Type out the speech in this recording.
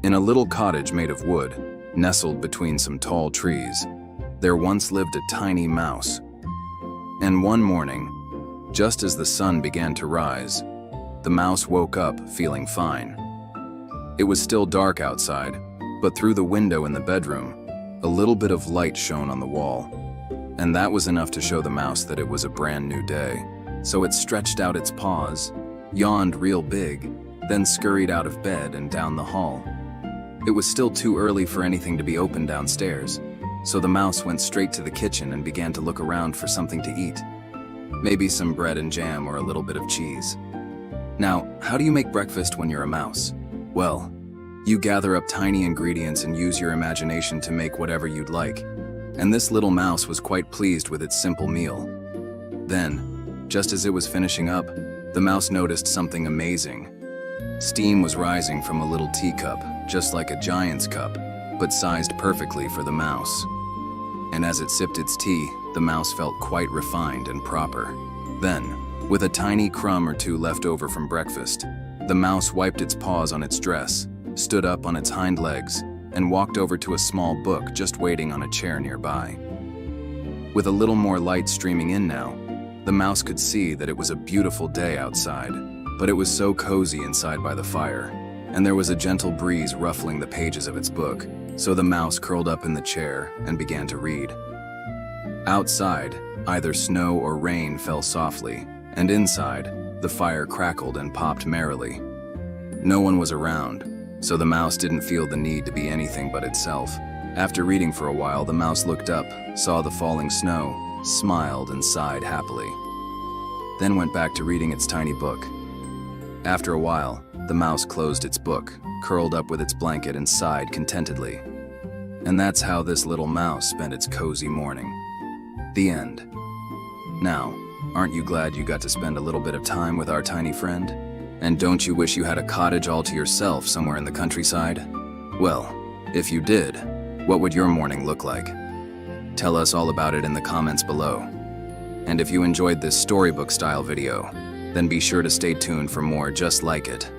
In a little cottage made of wood, nestled between some tall trees, there once lived a tiny mouse. And one morning, just as the sun began to rise, the mouse woke up feeling fine. It was still dark outside, but through the window in the bedroom, a little bit of light shone on the wall. And that was enough to show the mouse that it was a brand new day. So it stretched out its paws, yawned real big, then scurried out of bed and down the hall. It was still too early for anything to be opened downstairs, so the mouse went straight to the kitchen and began to look around for something to eat. Maybe some bread and jam or a little bit of cheese. Now, how do you make breakfast when you're a mouse? Well, you gather up tiny ingredients and use your imagination to make whatever you'd like. And this little mouse was quite pleased with its simple meal. Then, just as it was finishing up, the mouse noticed something amazing. Steam was rising from a little teacup, just like a giant's cup, but sized perfectly for the mouse. And as it sipped its tea, the mouse felt quite refined and proper. Then, with a tiny crumb or two left over from breakfast, the mouse wiped its paws on its dress, stood up on its hind legs, and walked over to a small book just waiting on a chair nearby. With a little more light streaming in now, the mouse could see that it was a beautiful day outside, but it was so cozy inside by the fire, and there was a gentle breeze ruffling the pages of its book, so the mouse curled up in the chair and began to read. Outside, either snow or rain fell softly, and inside, the fire crackled and popped merrily. No one was around, so the mouse didn't feel the need to be anything but itself. After reading for a while, the mouse looked up, saw the falling snow, smiled and sighed happily. Then went back to reading its tiny book. After a while, the mouse closed its book, curled up with its blanket and sighed contentedly. And that's how this little mouse spent its cozy morning. The end. Now, aren't you glad you got to spend a little bit of time with our tiny friend? And don't you wish you had a cottage all to yourself somewhere in the countryside? Well, if you did, what would your morning look like? Tell us all about it in the comments below. And if you enjoyed this storybook style video, then be sure to stay tuned for more just like it.